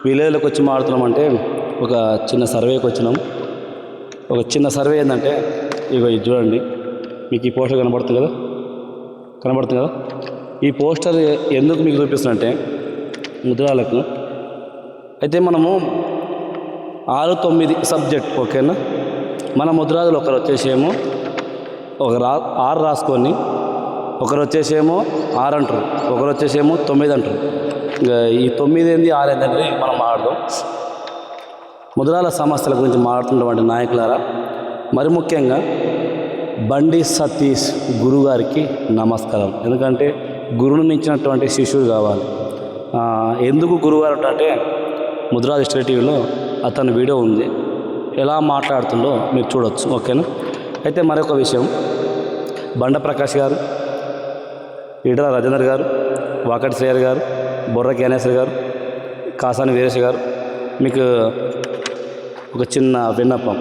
విలేజ్లోకి వచ్చి మాడుతున్నామంటే ఒక చిన్న సర్వేకి వచ్చినాం. ఒక చిన్న సర్వే ఏంటంటే ఇక ఇది చూడండి, మీకు ఈ పోస్టర్ కనబడుతుంది కదా. ఈ పోస్టర్ ఎందుకు మీకు చూపిస్తున్నంటే ముద్రాలకు అయితే మనము 6-9 సబ్జెక్ట్ ఓకేనా. మన ముద్రాదులు ఒకరు వచ్చేసేమో ఆరు రాసుకొని, ఒకరు వచ్చేసేమో 6 అంటారు, ఒకరు వచ్చేసేమో 9 అంటారు. ఇంకా ఈ 9 ఏంది 6 ఏంది అనేది మనం మాట్లాడదాం. ముద్రాల సమస్యల గురించి మాట్లాడుతున్నటువంటి నాయకులారా, మరి ముఖ్యంగా బండి సతీష్ గురుగారికి నమస్కారం. ఎందుకంటే గురువుని మించినటువంటి శిష్యుడు కావాలి. ఎందుకు గురుగారు అంటే ముద్రాల హిస్టరీ టీవీలో అతని వీడియో ఉంది, ఎలా మాట్లాడుతుందో మీరు చూడవచ్చు ఓకేనా. అయితే మరొక విషయం, బండ ప్రకాష్ గారు, ఈటల రాజేందర్ గారు, వాకటి శ్రేయర్ గారు, బొర్ర జ్ఞానేశ్వర్ గారు, కాసాని వీరేష్ గారు, మీకు ఒక చిన్న విన్నపం.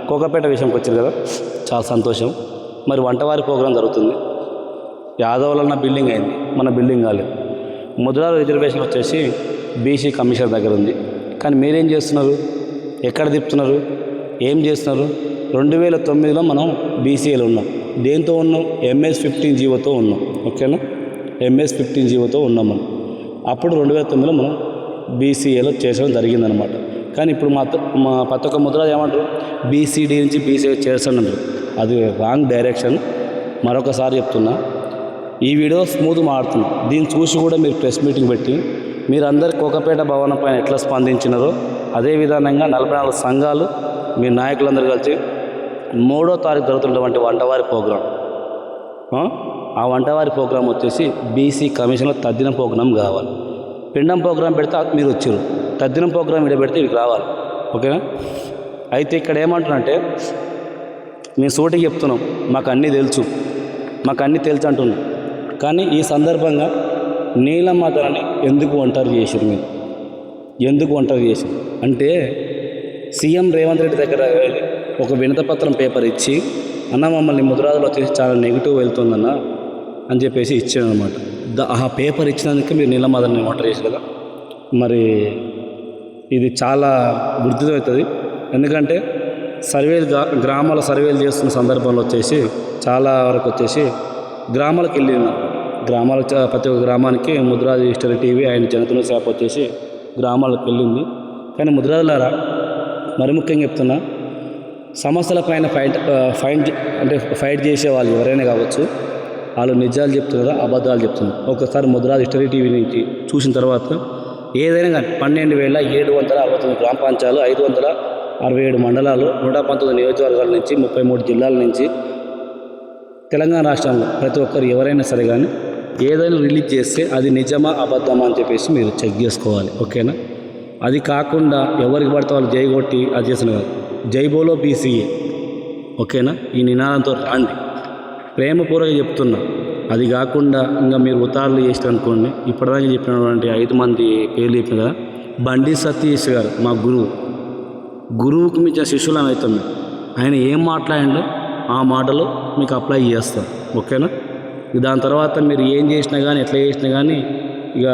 కోకపేట విషయంకి వచ్చారు కదా, చాలా సంతోషం. మరి వంటవారి ప్రోగ్రాం జరుగుతుంది. యాదవులన్న బిల్డింగ్ అయింది, మన బిల్డింగ్ కాలేదు. ముద్రాల రిజర్వేషన్ వచ్చేసి బీసీ కమిషనర్ దగ్గర ఉంది. కానీ మీరేం చేస్తున్నారు, ఎక్కడ తిప్పుతున్నారు, ఏం చేస్తున్నారు? 2009లో మనం బీసీఏలో ఉన్నాం. దేంతో ఉన్నాం? MS-15 జీవోతో ఉన్నాం ఓకేనా. MS-15 జీవోతో ఉన్నాం మనం. అప్పుడు 2009లో మనం బీసీఏలో చేసడం జరిగిందనమాట. కానీ ఇప్పుడు మా ప్రతి ఒక్క ముద్ర ఏమంటారు, బీసీడీ నుంచి బీసీఏ చేస్తానంటారు. అది రాంగ్ డైరెక్షన్. మరొకసారి చెప్తున్నా, ఈ వీడియో స్మూత్ మాడుతున్నా. దీన్ని చూసి కూడా మీరు ప్రెస్ మీటింగ్ పెట్టి మీరందరు కోకపేట భవనం పైన ఎట్లా స్పందించినారో అదే విధానంగా 44 సంఘాలు మీ నాయకులందరూ కలిసి 3వ తారీఖు జరుగుతున్నటువంటి వంటవారి ప్రోగ్రాం, ఆ వంటవారి ప్రోగ్రాం వచ్చేసి బీసీ కమిషన్లో తద్దినం ప్రోగ్రాం కావాలి. పిండం ప్రోగ్రాం పెడితే మీరు వచ్చారు, తద్దినం ప్రోగ్రాం ఇక్కడ పెడితే ఇవి రావాలి ఓకేనా. అయితే ఇక్కడ ఏమంటున్నానంటే, మేము సూటికి చెప్తున్నాం, మాకు అన్నీ తెలుసు అంటున్నాం. కానీ ఈ సందర్భంగా నీలమ్మ ధరని ఎందుకు ఒంటరి చేశారు? మీరు ఎందుకు ఒంటరి చేశారు అంటే, సీఎం రేవంత్ రెడ్డి దగ్గర ఒక వినతపత్రం పేపర్ ఇచ్చి, అన్న మమ్మల్ని ముద్రాదులు వచ్చేసి చాలా నెగిటివ్ వెళ్తుందన్న అని చెప్పేసి ఇచ్చానమాట. ఆ పేపర్ ఇచ్చినందుకే మీరు నీలమ్మ ధరని ఒంటరి చేశారు కదా. మరి ఇది చాలా గుర్తువుతుంది. ఎందుకంటే గ్రామాల సర్వేలు చేస్తున్న సందర్భంలో వచ్చేసి చాలా వరకు వచ్చేసి గ్రామాలకు వెళ్ళింది. ప్రతి ఒక్క గ్రామానికి ముద్రాది హిస్టరీ టీవీ ఆయన జనతలో శాప్ వచ్చేసి గ్రామాలకు వెళ్ళింది. కానీ ముద్రాదులారా, మరి ముఖ్యంగా చెప్తున్నా, సమస్యల పైన ఫైట్ చేసే వాళ్ళు ఎవరైనా కావచ్చు, వాళ్ళు నిజాలు చెప్తున్నారా అబద్ధాలు చెప్తున్నారు. ఒకసారి ముద్రాది హిస్టరీ టీవీ నుంచి చూసిన తర్వాత ఏదైనా కానీ 12,769 గ్రామ పంచాయతీలు, 567 మండలాలు, 119 నియోజకవర్గాల నుంచి 33 జిల్లాల నుంచి తెలంగాణ రాష్ట్రంలో ప్రతి ఒక్కరు ఎవరైనా సరే కానీ ఏదైనా రిలీజ్ చేస్తే అది నిజమా అబద్ధమా అని చెప్పేసి మీరు చెక్ చేసుకోవాలి ఓకేనా. అది కాకుండా ఎవరికి పడితే వాళ్ళు జై కొట్టి అది చేసిన కాదు. జై బోలో బీసీఏ ఓకేనా. ఈ నినాదంతో రాండి, ప్రేమపూర్వకంగా చెప్తున్నా. అది కాకుండా ఇంకా మీరు ఉతారులు చేస్తారు అనుకోండి. ఇప్పటిదాకా చెప్పినటువంటి 5 మంది పేర్లు చెప్పిన కదా, బండి సతీష్ గారు మా గురువుకి మించిన శిష్యులం అవుతాం. ఆయన ఏం మాట్లాడిండో ఆ మాటలు మీకు అప్లై చేస్తాం ఓకేనా. దాని తర్వాత మీరు ఏం చేసినా కానీ ఎట్లా చేసినా కానీ ఇక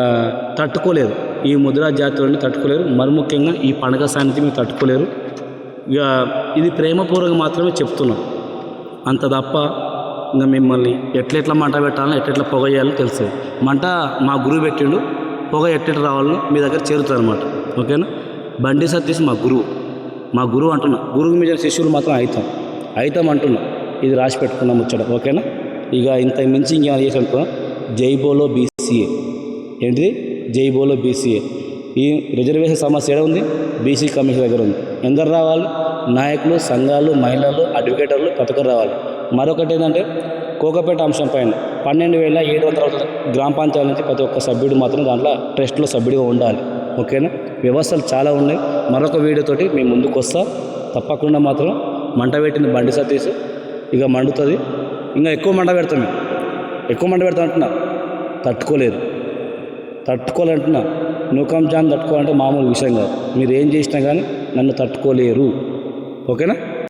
తట్టుకోలేరు, ఈ ముద్రా జాతులని తట్టుకోలేరు. మరి ముఖ్యంగా ఈ పండగ సాన్నిధ్యం మీరు తట్టుకోలేరు. ఇక ఇది ప్రేమపూర్వకంగా మాత్రమే చెప్తున్నాం, అంత తప్ప ఇంకా మిమ్మల్ని ఎట్లెట్లా మంట పెట్టాలో ఎట్లెట్లా పొగ చేయాలో తెలుస్తుంది. మంట మా గురువు పెట్టిండు, పొగ ఎట్లెట్లా రావాలో మీ దగ్గర చేరుతుంది అనమాట ఓకేనా. బండి సతీష్ మా గురువు అంటున్నా. గురువు మీద శిష్యులు మాత్రం అవుతాం అంటున్నా. ఇది రాసి పెట్టుకున్నాం ముచ్చట ఓకేనా. ఇక ఇంత మించి ఇంకేమైనా చేసానుకో, జై బోలో బీసీఏ. ఏంటిది? జై బోలో బీసీఏ. ఈ రిజర్వేషన్ సమస్య ఏడ ఉంది? బీసీ కమిషన్ దగ్గర ఉంది. ఎందరు రావాలి? నాయకులు, సంఘాలు, మహిళలు, అడ్వకేటర్లు ప్రతి ఒక్కరు రావాలి. మరొకటి ఏంటంటే, కోకపేట అంశం పైన 12,700 గ్రామ పంచాయతీ నుంచి ప్రతి ఒక్క సభ్యుడు మాత్రం దాంట్లో ట్రస్ట్లో సభ్యుడిగా ఉండాలి ఓకేనా. వ్యవస్థలు చాలా ఉన్నాయి. మరొక వీడియోతోటి మేము ముందుకు వస్తా. తప్పకుండా మాత్రం మంట పెట్టింది బండి సతీష్, ఇక మండుతుంది. ఇంకా ఎక్కువ మంట పెడతాం అంటున్నా. తట్టుకోలేంటున్నా. నూకం జాన్ తట్టుకోవాలంటే మామూలు విషయం కాదు. మీరు ఏం చేసినా కానీ నన్ను తట్టుకోలేరు ఓకేనా.